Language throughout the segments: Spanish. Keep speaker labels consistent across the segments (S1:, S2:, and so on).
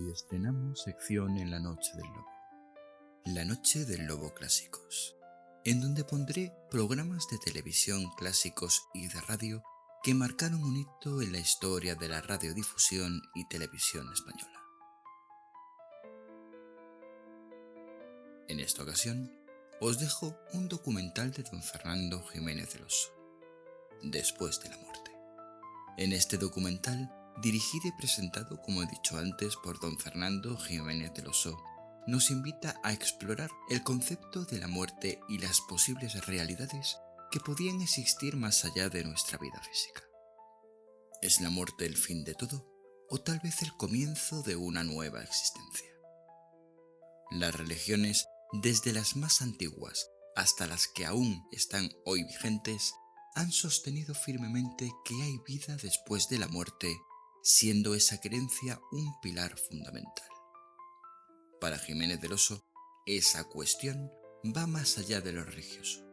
S1: Hoy estrenamos sección en la Noche del Lobo. La Noche del Lobo Clásicos, en donde pondré programas de televisión clásicos y de radio que marcaron un hito en la historia de la radiodifusión y televisión española. En esta ocasión, os dejo un documental de don Fernando Jiménez del Oso, Después de la muerte. En este documental, dirigido y presentado, como he dicho antes, por don Fernando Jiménez del Oso, nos invita a explorar el concepto de la muerte y las posibles realidades que podían existir más allá de nuestra vida física. ¿Es la muerte el fin de todo o tal vez el comienzo de una nueva existencia? Las religiones, desde las más antiguas hasta las que aún están hoy vigentes, han sostenido firmemente que hay vida después de la muerte, siendo esa creencia un pilar fundamental. Para Jiménez del Oso, esa cuestión va más allá de lo religioso.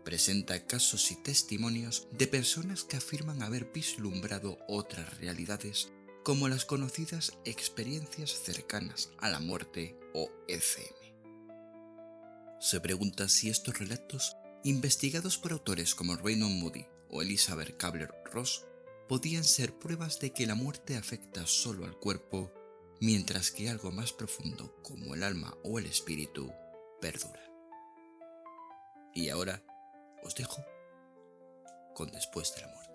S1: Presenta casos y testimonios de personas que afirman haber vislumbrado otras realidades, como las conocidas experiencias cercanas a la muerte o ECM. Se pregunta si estos relatos, investigados por autores como Raymond Moody o Elizabeth Kubler-Ross, podían ser pruebas de que la muerte afecta solo al cuerpo, mientras que algo más profundo, como el alma o el espíritu, perdura. Y ahora os dejo con Después de la muerte.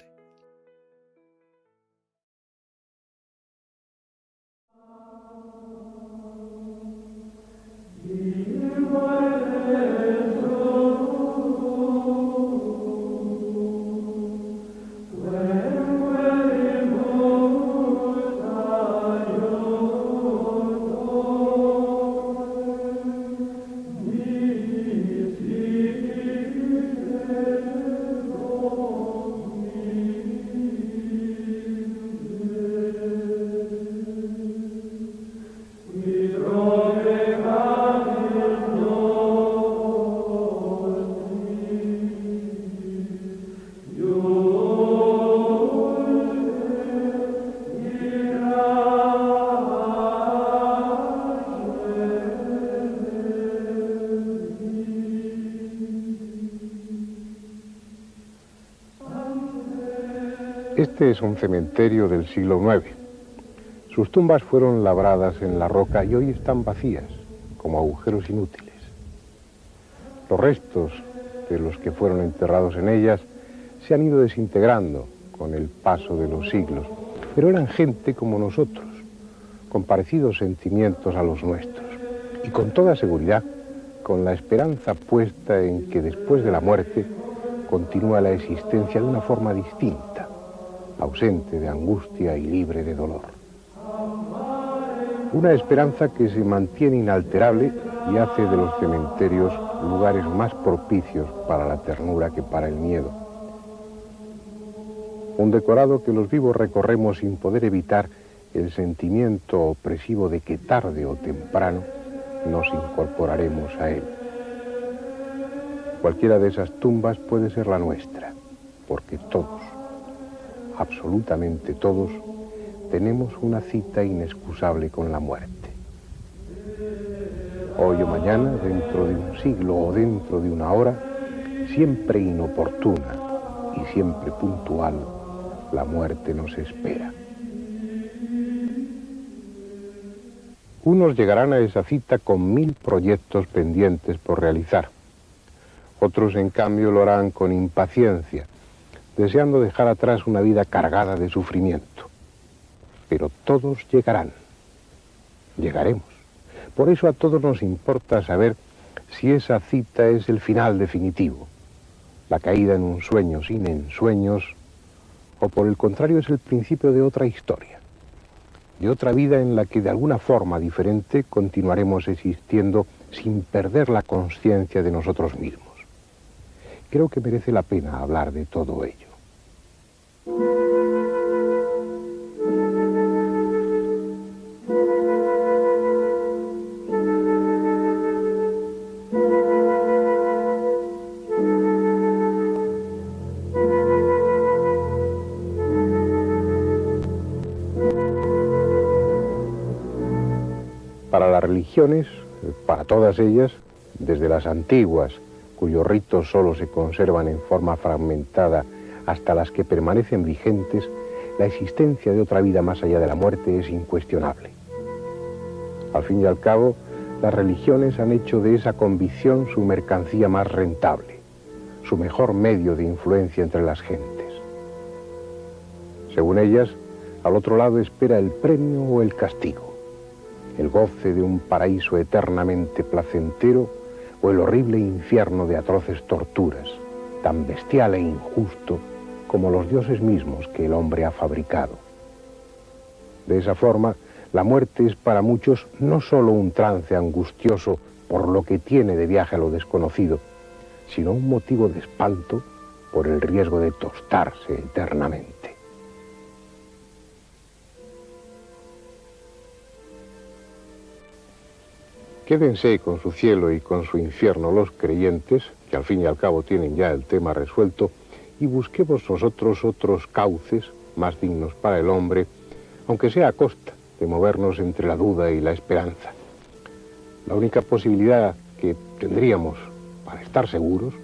S2: Este es un cementerio del siglo IX. Sus tumbas fueron labradas en la roca y hoy están vacías, como agujeros inútiles. Los restos de los que fueron enterrados en ellas se han ido desintegrando con el paso de los siglos, pero eran gente como nosotros, con parecidos sentimientos a los nuestros, y con toda seguridad, con la esperanza puesta en que después de la muerte continúa la existencia de una forma distinta, ausente de angustia y libre de dolor. Una esperanza que se mantiene inalterable y hace de los cementerios lugares más propicios para la ternura que para el miedo. Un decorado que los vivos recorremos sin poder evitar el sentimiento opresivo de que tarde o temprano nos incorporaremos a él. Cualquiera de esas tumbas puede ser la nuestra, porque todos, absolutamente todos, tenemos una cita inexcusable con la muerte. Hoy o mañana, dentro de un siglo o dentro de una hora, siempre inoportuna y siempre puntual, la muerte nos espera. Unos llegarán a esa cita con 1000 proyectos pendientes por realizar. Otros, en cambio, lo harán con impaciencia, deseando dejar atrás una vida cargada de sufrimiento. Pero todos llegarán. Llegaremos. Por eso a todos nos importa saber si esa cita es el final definitivo, la caída en un sueño sin ensueños, o por el contrario es el principio de otra historia, de otra vida en la que de alguna forma diferente continuaremos existiendo sin perder la conciencia de nosotros mismos. Creo que merece la pena hablar de todo ello. Para las religiones, para todas ellas, desde las antiguas, cuyos ritos solo se conservan en forma fragmentada, hasta las que permanecen vigentes, la existencia de otra vida más allá de la muerte es incuestionable. Al fin y al cabo, las religiones han hecho de esa convicción su mercancía más rentable, su mejor medio de influencia entre las gentes. Según ellas, al otro lado espera el premio o el castigo, el goce de un paraíso eternamente placentero o el horrible infierno de atroces torturas, tan bestial e injusto como los dioses mismos que el hombre ha fabricado. De esa forma, la muerte es para muchos no solo un trance angustioso por lo que tiene de viaje a lo desconocido, sino un motivo de espanto por el riesgo de tostarse eternamente. Quédense con su cielo y con su infierno los creyentes, que al fin y al cabo tienen ya el tema resuelto, y busquemos nosotros otros cauces más dignos para el hombre, aunque sea a costa de movernos entre la duda y la esperanza. La única posibilidad que tendríamos para estar seguros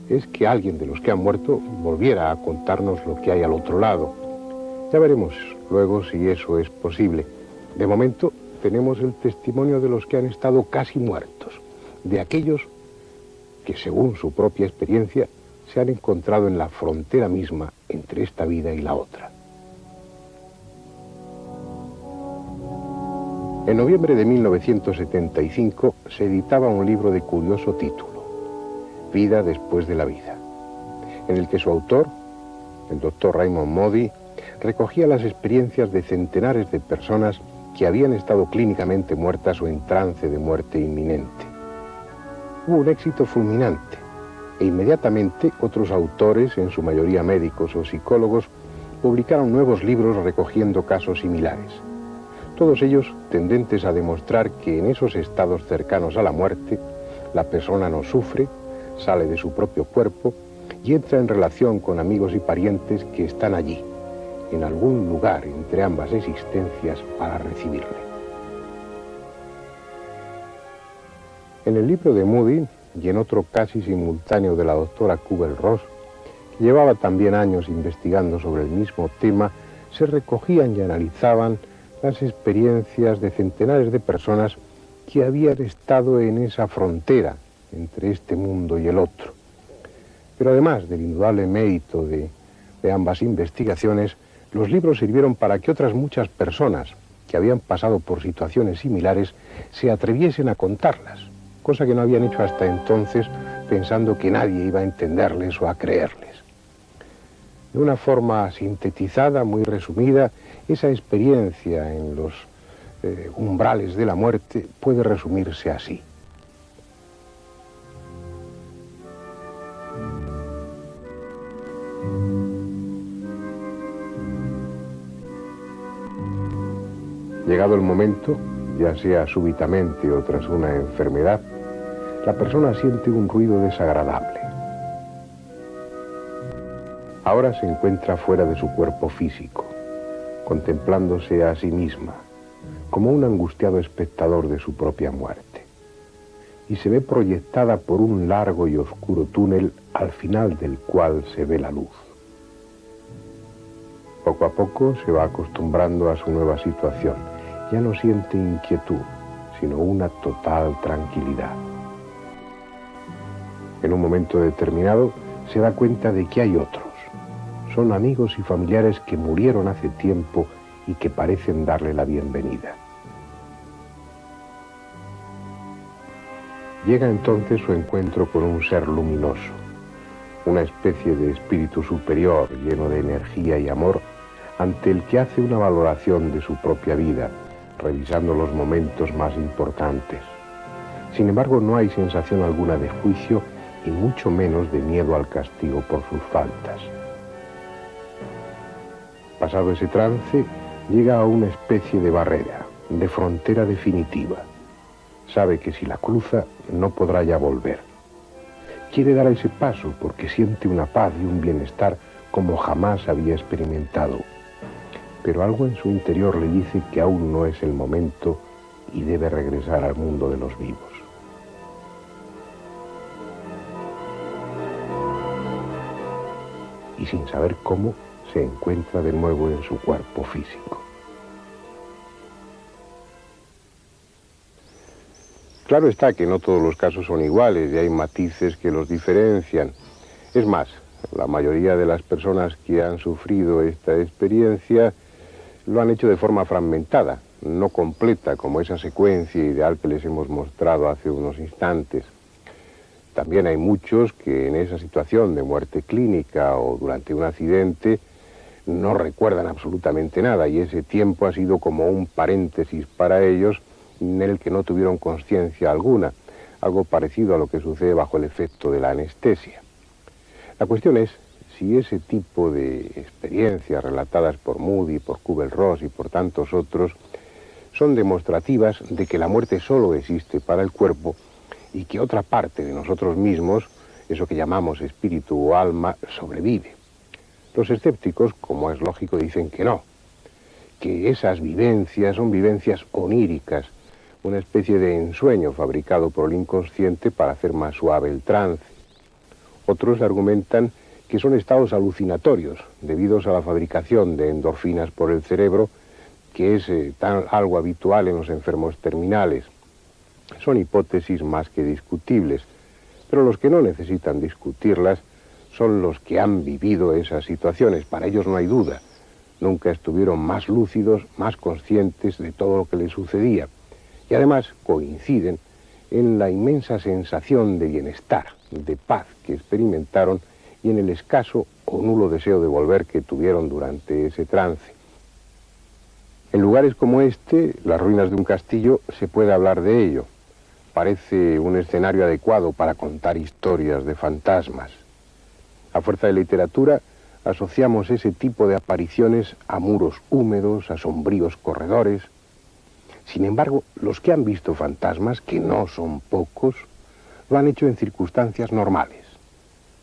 S2: es que alguien de los que han muerto volviera a contarnos lo que hay al otro lado. Ya veremos luego si eso es posible. De momento tenemos el testimonio de los que han estado casi muertos, de aquellos que, según su propia experiencia, se han encontrado en la frontera misma entre esta vida y la otra. En noviembre de 1975 se editaba un libro de curioso título, Vida después de la vida, en el que su autor, el doctor Raymond Moody, recogía las experiencias de centenares de personas que habían estado clínicamente muertas o en trance de muerte inminente. Hubo un éxito fulminante e inmediatamente otros autores, en su mayoría médicos o psicólogos, publicaron nuevos libros recogiendo casos similares. Todos ellos tendentes a demostrar que en esos estados cercanos a la muerte, la persona no sufre, sale de su propio cuerpo y entra en relación con amigos y parientes que están allí, en algún lugar entre ambas existencias para recibirle. En el libro de Moody, y en otro casi simultáneo de la doctora Kubler-Ross, que llevaba también años investigando sobre el mismo tema, se recogían y analizaban las experiencias de centenares de personas que habían estado en esa frontera entre este mundo y el otro. Pero además del indudable mérito de ambas investigaciones, los libros sirvieron para que otras muchas personas que habían pasado por situaciones similares se atreviesen a contarlas, cosa que no habían hecho hasta entonces, pensando que nadie iba a entenderles o a creerles. De una forma sintetizada, muy resumida, esa experiencia en los umbrales de la muerte puede resumirse así. Llegado el momento, ya sea súbitamente o tras una enfermedad, la persona siente un ruido desagradable. Ahora se encuentra fuera de su cuerpo físico, contemplándose a sí misma, como un angustiado espectador de su propia muerte. Y se ve proyectada por un largo y oscuro túnel al final del cual se ve la luz. Poco a poco se va acostumbrando a su nueva situación. Ya no siente inquietud, sino una total tranquilidad. En un momento determinado se da cuenta de que hay otros. Son amigos y familiares que murieron hace tiempo y que parecen darle la bienvenida. Llega entonces su encuentro con un ser luminoso, una especie de espíritu superior lleno de energía y amor, ante el que hace una valoración de su propia vida, revisando los momentos más importantes. Sin embargo, no hay sensación alguna de juicio y mucho menos de miedo al castigo por sus faltas. Pasado ese trance, llega a una especie de barrera, de frontera definitiva. Sabe que si la cruza, no podrá ya volver. Quiere dar ese paso porque siente una paz y un bienestar como jamás había experimentado. Pero algo en su interior le dice que aún no es el momento y debe regresar al mundo de los vivos. Y sin saber cómo, se encuentra de nuevo en su cuerpo físico. Claro está que no todos los casos son iguales y hay matices que los diferencian. Es más, la mayoría de las personas que han sufrido esta experiencia lo han hecho de forma fragmentada, no completa como esa secuencia ideal que les hemos mostrado hace unos instantes. También hay muchos que en esa situación de muerte clínica o durante un accidente no recuerdan absolutamente nada y ese tiempo ha sido como un paréntesis para ellos en el que no tuvieron conciencia alguna, algo parecido a lo que sucede bajo el efecto de la anestesia. La cuestión es si ese tipo de experiencias relatadas por Moody, por Kubler-Ross y por tantos otros son demostrativas de que la muerte solo existe para el cuerpo y que otra parte de nosotros mismos, eso que llamamos espíritu o alma, sobrevive. Los escépticos, como es lógico, dicen que no, que esas vivencias son vivencias oníricas, una especie de ensueño fabricado por el inconsciente para hacer más suave el trance. Otros argumentan que son estados alucinatorios, debidos a la fabricación de endorfinas por el cerebro, que es algo habitual en los enfermos terminales. Son hipótesis más que discutibles, pero los que no necesitan discutirlas son los que han vivido esas situaciones. Para ellos no hay duda. Nunca estuvieron más lúcidos, más conscientes de todo lo que les sucedía. Y además coinciden en la inmensa sensación de bienestar, de paz que experimentaron y en el escaso o nulo deseo de volver que tuvieron durante ese trance. En lugares como este, las ruinas de un castillo, se puede hablar de ello. Parece un escenario adecuado para contar historias de fantasmas. A fuerza de literatura, asociamos ese tipo de apariciones a muros húmedos, a sombríos corredores. Sin embargo, los que han visto fantasmas, que no son pocos, lo han hecho en circunstancias normales,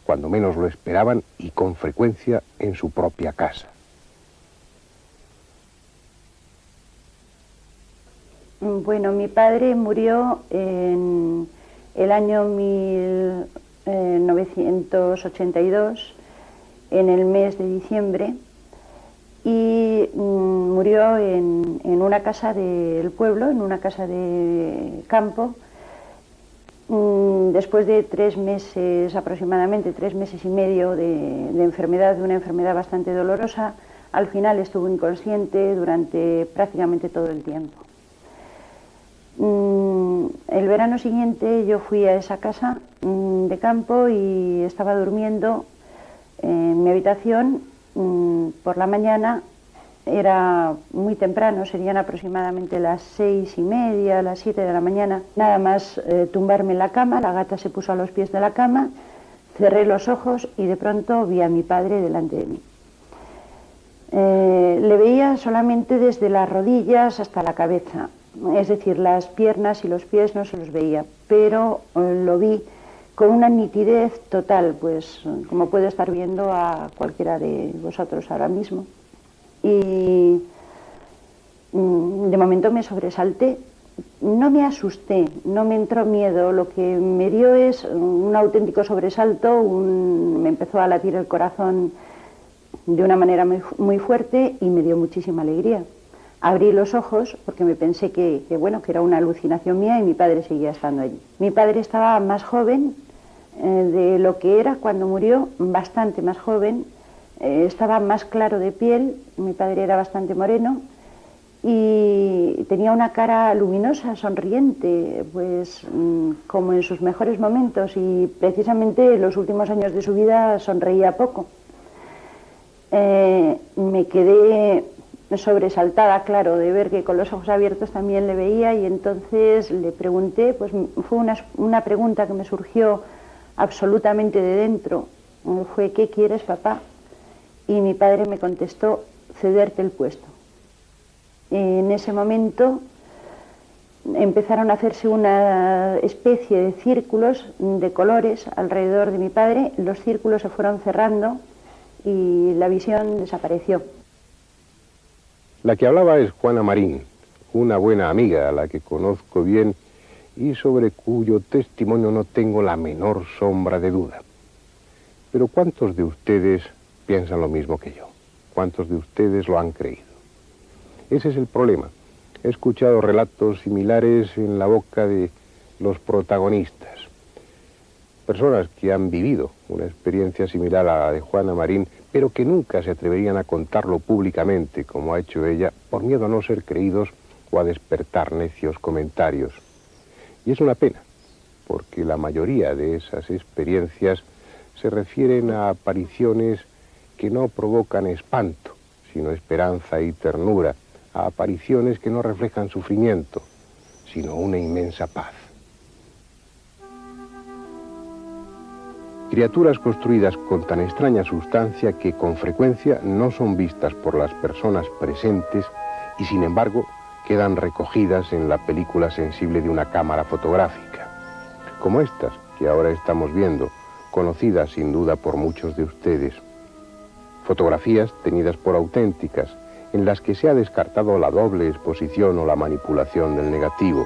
S2: cuando menos lo esperaban y con frecuencia en su propia casa.
S3: Bueno, mi padre murió en el año 1982, en el mes de diciembre, y murió en una casa del pueblo, en una casa de campo, después de 3 meses, aproximadamente 3 meses y medio de enfermedad, de una enfermedad bastante dolorosa. Al final estuvo inconsciente durante prácticamente todo el tiempo. El verano siguiente yo fui a esa casa de campo y estaba durmiendo en mi habitación. Por la mañana, era muy temprano, serían aproximadamente las 6:30, las 7 de la mañana. Nada más tumbarme en la cama, la gata se puso a los pies de la cama, cerré los ojos y de pronto vi a mi padre delante de mí. Le veía solamente desde las rodillas hasta la cabeza, es decir, las piernas y los pies no se los veía, pero lo vi con una nitidez total, pues como puede estar viendo a cualquiera de vosotros ahora mismo. Y de momento me sobresalté, no me asusté, no me entró miedo, lo que me dio es un auténtico sobresalto, me empezó a latir el corazón de una manera muy fuerte y me dio muchísima alegría. Abrí los ojos porque me pensé que era una alucinación mía y mi padre seguía estando allí. Mi padre estaba más joven de lo que era cuando murió, bastante más joven, estaba más claro de piel, mi padre era bastante moreno y tenía una cara luminosa, sonriente, pues como en sus mejores momentos, y precisamente en los últimos años de su vida sonreía poco. Me quedé sobresaltada, claro, de ver que con los ojos abiertos también le veía, y entonces le pregunté, pues fue una pregunta que me surgió absolutamente de dentro, fue: ¿qué quieres, papá? Y mi padre me contestó: cederte el puesto. En ese momento empezaron a hacerse una especie de círculos de colores alrededor de mi padre, los círculos se fueron cerrando y la visión desapareció.
S2: La que hablaba es Juana Marín, una buena amiga a la que conozco bien y sobre cuyo testimonio no tengo la menor sombra de duda. Pero ¿cuántos de ustedes piensan lo mismo que yo? ¿Cuántos de ustedes lo han creído? Ese es el problema. He escuchado relatos similares en la boca de los protagonistas. Personas que han vivido una experiencia similar a la de Juana Marín, pero que nunca se atreverían a contarlo públicamente, como ha hecho ella, por miedo a no ser creídos o a despertar necios comentarios. Y es una pena, porque la mayoría de esas experiencias se refieren a apariciones que no provocan espanto, sino esperanza y ternura, a apariciones que no reflejan sufrimiento, sino una inmensa paz. Criaturas construidas con tan extraña sustancia que con frecuencia no son vistas por las personas presentes y sin embargo quedan recogidas en la película sensible de una cámara fotográfica, como estas que ahora estamos viendo, conocidas sin duda por muchos de ustedes. Fotografías tenidas por auténticas, en las que se ha descartado la doble exposición o la manipulación del negativo.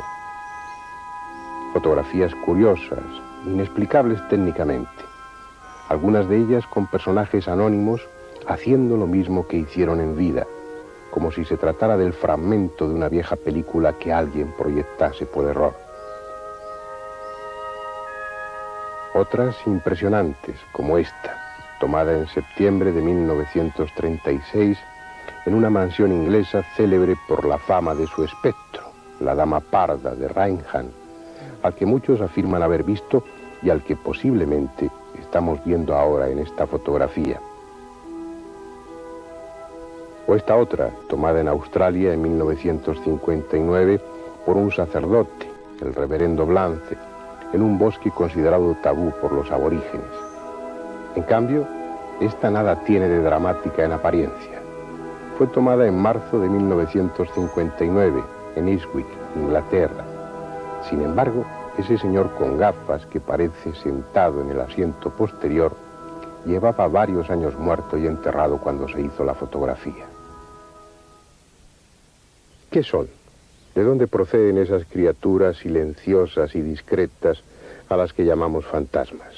S2: Fotografías curiosas, inexplicables técnicamente, algunas de ellas con personajes anónimos haciendo lo mismo que hicieron en vida, como si se tratara del fragmento de una vieja película que alguien proyectase por error. Otras impresionantes, como esta, tomada en septiembre de 1936 en una mansión inglesa célebre por la fama de su espectro, la Dama Parda de Raynham, al que muchos afirman haber visto y al que posiblemente estamos viendo ahora en esta fotografía. O esta otra, tomada en Australia en 1959 por un sacerdote, el reverendo Blance, en un bosque considerado tabú por los aborígenes. En cambio, esta nada tiene de dramática en apariencia. Fue tomada en marzo de 1959 en Eastwick, Inglaterra. Sin embargo, ese señor con gafas que parece sentado en el asiento posterior llevaba varios años muerto y enterrado cuando se hizo la fotografía. ¿Qué son? ¿De dónde proceden esas criaturas silenciosas y discretas a las que llamamos fantasmas?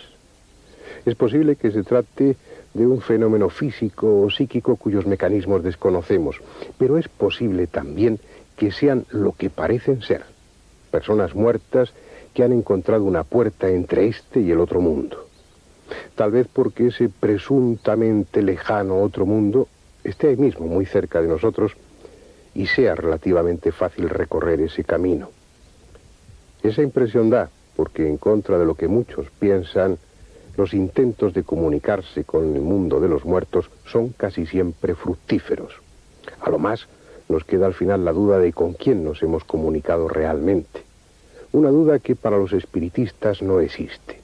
S2: Es posible que se trate de un fenómeno físico o psíquico cuyos mecanismos desconocemos, pero es posible también que sean lo que parecen ser, personas muertas que han encontrado una puerta entre este y el otro mundo. Tal vez porque ese presuntamente lejano otro mundo esté ahí mismo, muy cerca de nosotros, y sea relativamente fácil recorrer ese camino. Esa impresión da, porque en contra de lo que muchos piensan, los intentos de comunicarse con el mundo de los muertos son casi siempre fructíferos. A lo más, nos queda al final la duda de con quién nos hemos comunicado realmente. Una duda que para los espiritistas no existe.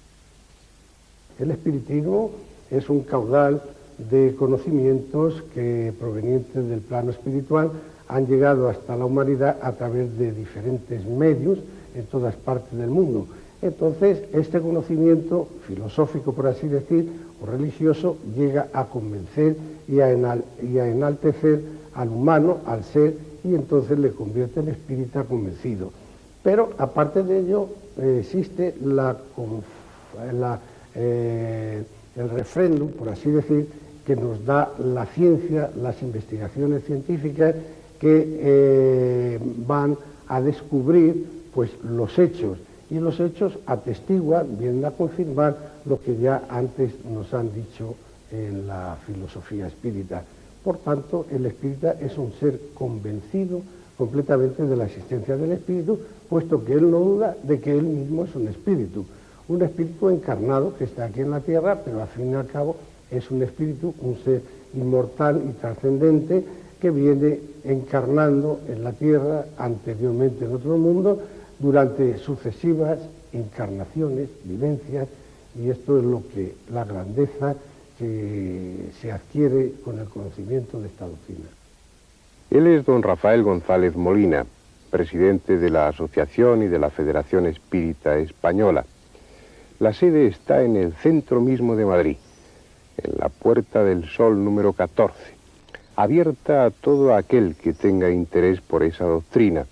S4: El espiritismo es un caudal de conocimientos que, provenientes del plano espiritual, han llegado hasta la humanidad a través de diferentes medios en todas partes del mundo. Entonces, este conocimiento filosófico, por así decir, o religioso, llega a convencer y a enaltecer al humano, al ser, y entonces le convierte en espírita convencido. Pero, aparte de ello, existe el refrendum, por así decir, que nos da la ciencia, las investigaciones científicas que van a descubrir pues, los hechos. Y los hechos atestiguan, vienen a confirmar lo que ya antes nos han dicho en la filosofía espírita. Por tanto, el espírita es un ser convencido completamente de la existencia del espíritu, puesto que él no duda de que él mismo es un espíritu encarnado que está aquí en la tierra, pero al fin y al cabo es un espíritu, un ser inmortal y trascendente que viene encarnando en la tierra, anteriormente en otro mundo, durante sucesivas encarnaciones, vivencias, y esto es lo que la grandeza que se adquiere con el conocimiento de esta doctrina.
S2: Él es don Rafael González Molina, presidente de la Asociación y de la Federación Espírita Española. La sede está en el centro mismo de Madrid, en la Puerta del Sol número 14, abierta a todo aquel que tenga interés por esa doctrina,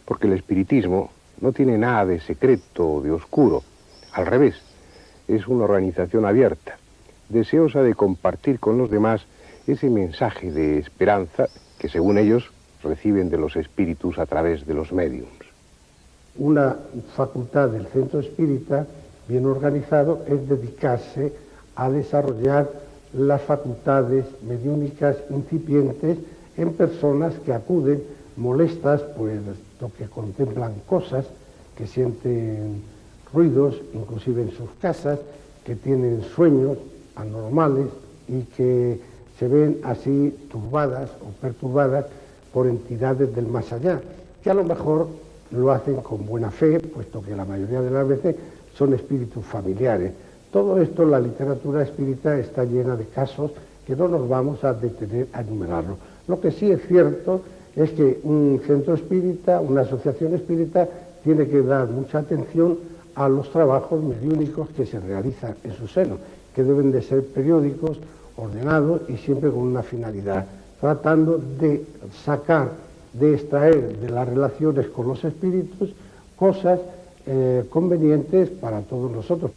S2: porque el espiritismo no tiene nada de secreto o de oscuro. Al revés, es una organización abierta, deseosa de compartir con los demás ese mensaje de esperanza que, según ellos, reciben de los espíritus a través de los médiums.
S4: Una facultad del centro espírita, bien organizado, es dedicarse a desarrollar las facultades mediúnicas incipientes en personas que acuden molestas, pues que contemplan cosas, que sienten ruidos, inclusive en sus casas, que tienen sueños anormales y que se ven así turbadas o perturbadas por entidades del más allá, que a lo mejor lo hacen con buena fe, puesto que la mayoría de las veces son espíritus familiares. Todo esto, la literatura espírita está llena de casos que no nos vamos a detener a enumerarlo. Lo que sí es cierto es que un centro espírita, una asociación espírita, tiene que dar mucha atención a los trabajos mediúnicos que se realizan en su seno, que deben de ser periódicos, ordenados y siempre con una finalidad, tratando de sacar, de extraer de las relaciones con los espíritus cosas convenientes para todos nosotros.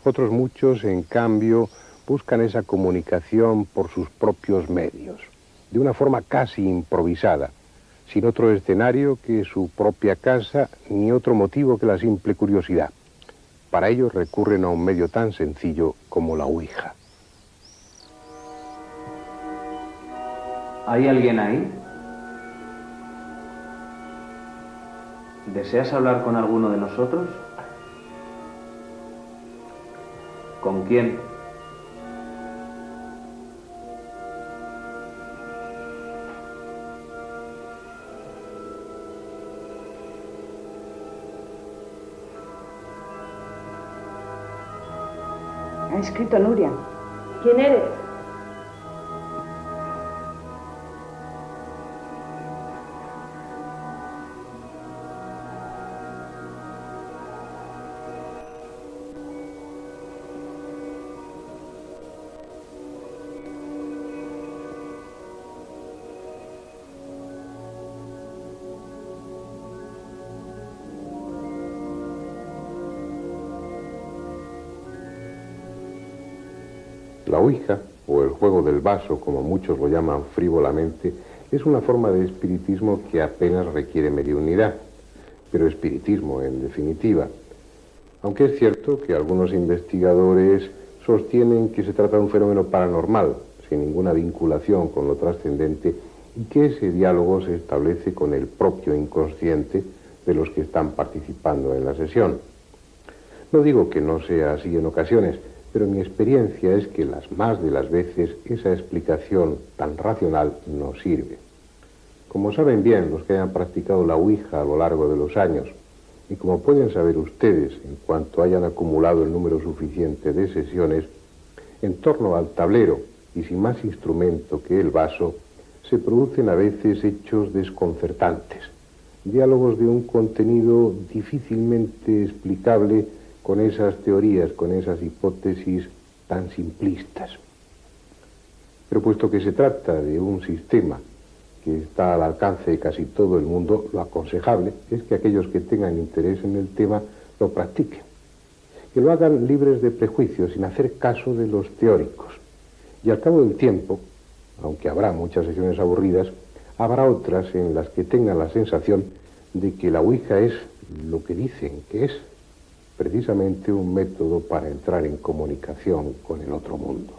S2: Otros muchos, en cambio, buscan esa comunicación por sus propios medios, de una forma casi improvisada, sin otro escenario que su propia casa, ni otro motivo que la simple curiosidad. Para ello recurren a un medio tan sencillo como la Ouija.
S5: ¿Hay alguien ahí? ¿Deseas hablar con alguno de nosotros? ¿Con quién?
S3: Ha escrito Nuria.
S6: ¿Quién eres?
S2: La Ouija, o el juego del vaso, como muchos lo llaman frívolamente, es una forma de espiritismo que apenas requiere mediunidad, pero espiritismo en definitiva. Aunque es cierto que algunos investigadores sostienen que se trata de un fenómeno paranormal, sin ninguna vinculación con lo trascendente, y que ese diálogo se establece con el propio inconsciente de los que están participando en la sesión. No digo que no sea así en ocasiones, pero mi experiencia es que las más de las veces esa explicación tan racional no sirve. Como saben bien los que hayan practicado la Ouija a lo largo de los años, y como pueden saber ustedes en cuanto hayan acumulado el número suficiente de sesiones, en torno al tablero y sin más instrumento que el vaso, se producen a veces hechos desconcertantes, diálogos de un contenido difícilmente explicable con esas teorías, con esas hipótesis tan simplistas. Pero puesto que se trata de un sistema que está al alcance de casi todo el mundo, lo aconsejable es que aquellos que tengan interés en el tema lo practiquen, que lo hagan libres de prejuicios, sin hacer caso de los teóricos. Y al cabo del tiempo, aunque habrá muchas sesiones aburridas, habrá otras en las que tengan la sensación de que la Ouija es lo que dicen que es, precisamente un método para entrar en comunicación con el otro mundo.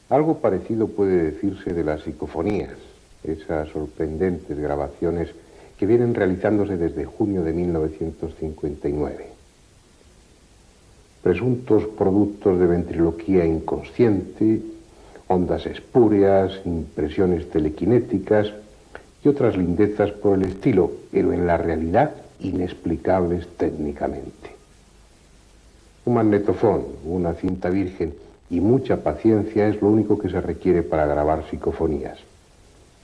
S2: Algo parecido puede decirse de las psicofonías, esas sorprendentes grabaciones que vienen realizándose desde junio de 1959. Presuntos productos de ventriloquía inconsciente, ondas espúreas, impresiones telequinéticas y otras lindezas por el estilo, pero en la realidad inexplicables técnicamente. Un magnetofón, una cinta virgen y mucha paciencia es lo único que se requiere para grabar psicofonías,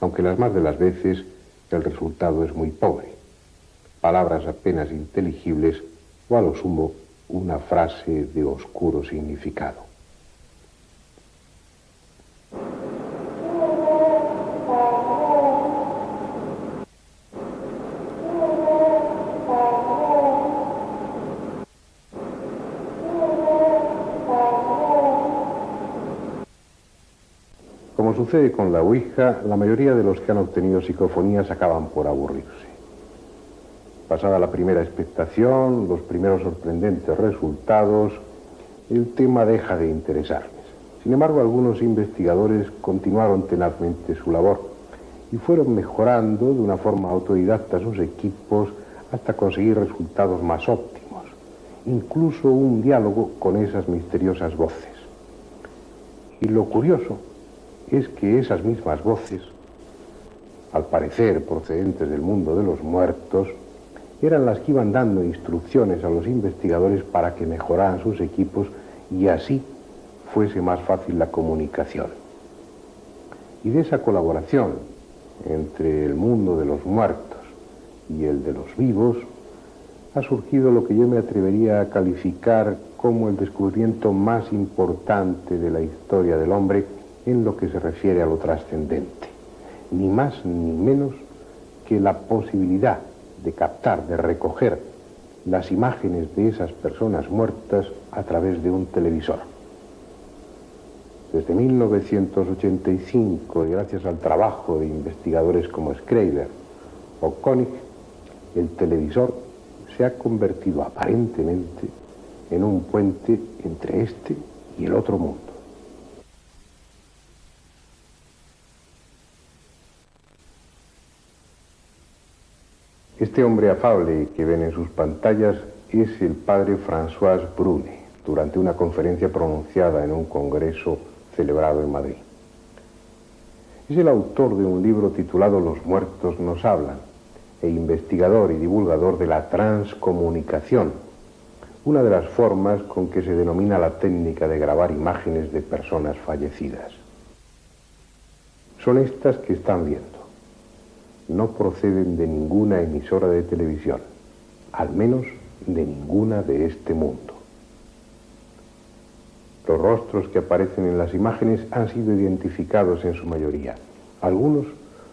S2: aunque las más de las veces el resultado es muy pobre. Palabras apenas inteligibles o a lo sumo una frase de oscuro significado. como sucede con la Ouija, la mayoría de los que han obtenido psicofonías acaban por aburrirse. Pasada la primera expectación, los primeros sorprendentes resultados, el tema deja de interesarles. Sin embargo, algunos investigadores continuaron tenazmente su labor y fueron mejorando de una forma autodidacta sus equipos hasta conseguir resultados más óptimos, incluso un diálogo con esas misteriosas voces. Y lo curioso es que esas mismas voces, al parecer procedentes del mundo de los muertos, eran las que iban dando instrucciones a los investigadores para que mejoraran sus equipos y así fuese más fácil la comunicación. Y de esa colaboración entre el mundo de los muertos y el de los vivos ha surgido lo que yo me atrevería a calificar como el descubrimiento más importante de la historia del hombre en lo que se refiere a lo trascendente. Ni más ni menos que la posibilidad de captar, de recoger las imágenes de esas personas muertas a través de un televisor. Desde 1985, y gracias al trabajo de investigadores como Schreiber o Koenig, el televisor se ha convertido aparentemente en un puente entre este y el otro mundo. Este hombre afable que ven en sus pantallas es el padre François Brune, durante una conferencia pronunciada en un congreso celebrado en Madrid. Es el autor de un libro titulado Los muertos nos hablan, e investigador y divulgador de la transcomunicación, una de las formas con que se denomina la técnica de grabar imágenes de personas fallecidas. Son estas que están viendo. No proceden de ninguna emisora de televisión, al menos de ninguna de este mundo. Los rostros que aparecen en las imágenes han sido identificados en su mayoría. Algunos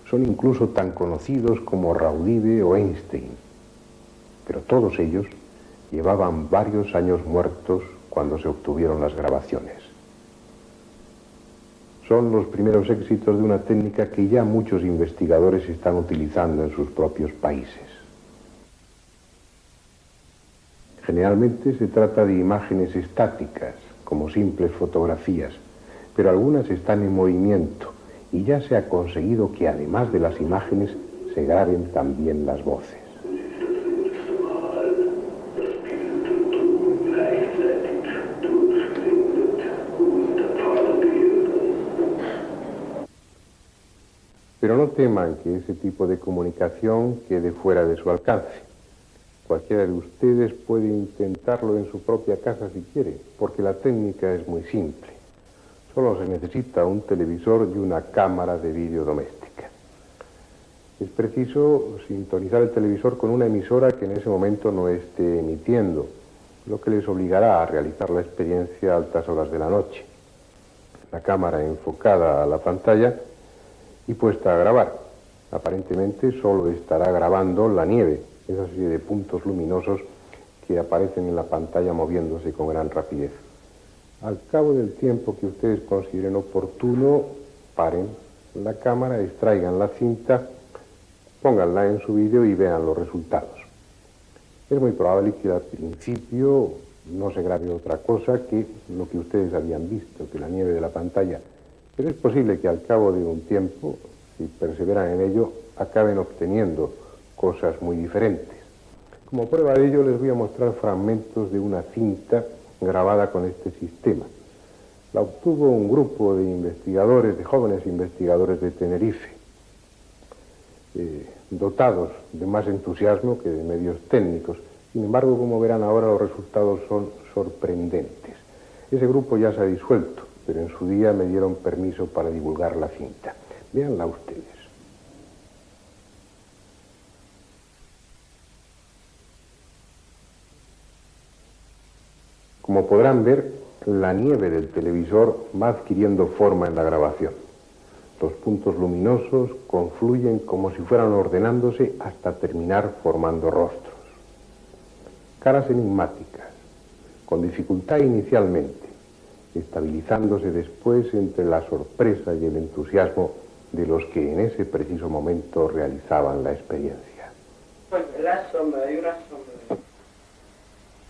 S2: son incluso tan conocidos como Raudive o Einstein, pero todos ellos llevaban varios años muertos cuando se obtuvieron las grabaciones. Son los primeros éxitos de una técnica que ya muchos investigadores están utilizando en sus propios países. Generalmente se trata de imágenes estáticas, como simples fotografías, pero algunas están en movimiento y ya se ha conseguido que además de las imágenes se graben también las voces. Pero no teman que ese tipo de comunicación quede fuera de su alcance. Cualquiera de ustedes puede intentarlo en su propia casa si quiere, porque la técnica es muy simple. Solo se necesita un televisor y una cámara de vídeo doméstica. Es preciso sintonizar el televisor con una emisora que en ese momento no esté emitiendo, lo que les obligará a realizar la experiencia a altas horas de la noche. La cámara enfocada a la pantalla y puesta a grabar. Aparentemente solo estará grabando la nieve, esa serie de puntos luminosos que aparecen en la pantalla moviéndose con gran rapidez. Al cabo del tiempo que ustedes consideren oportuno, paren la cámara, extraigan la cinta, pónganla en su vídeo y vean los resultados. Es muy probable que al principio no se grabe otra cosa que lo que ustedes habían visto, que la nieve de la pantalla. Pero es posible que al cabo de un tiempo, si perseveran en ello, acaben obteniendo cosas muy diferentes. Como prueba de ello les voy a mostrar fragmentos de una cinta grabada con este sistema. La obtuvo un grupo de investigadores, de jóvenes investigadores de Tenerife, dotados de más entusiasmo que de medios técnicos. Sin embargo, como verán ahora, los resultados son sorprendentes. Ese grupo ya se ha disuelto, pero en su día me dieron permiso para divulgar la cinta. Véanla ustedes. Como podrán ver, la nieve del televisor va adquiriendo forma en la grabación. Los puntos luminosos confluyen como si fueran ordenándose hasta terminar formando rostros. Caras enigmáticas, con dificultad inicialmente, estabilizándose después entre la sorpresa y el entusiasmo de los que en ese preciso momento realizaban la experiencia.
S6: Pues la sombra, hay una sombra.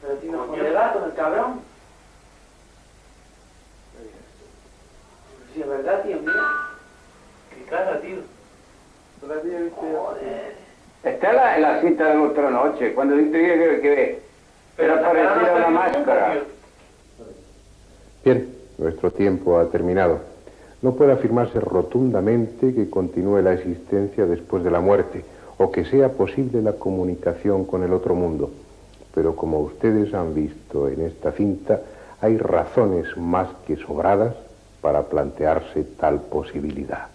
S6: Pero tiene con el gato, el cabrón. Si es verdad, tío, mira. Qué cara, tío. Joder.
S7: Está en la cinta de nuestra noche, cuando dice que ve. Pero parecía una máscara.
S2: Bien, nuestro tiempo ha terminado. No puede afirmarse rotundamente que continúe la existencia después de la muerte o que sea posible la comunicación con el otro mundo. Pero como ustedes han visto en esta cinta, hay razones más que sobradas para plantearse tal posibilidad.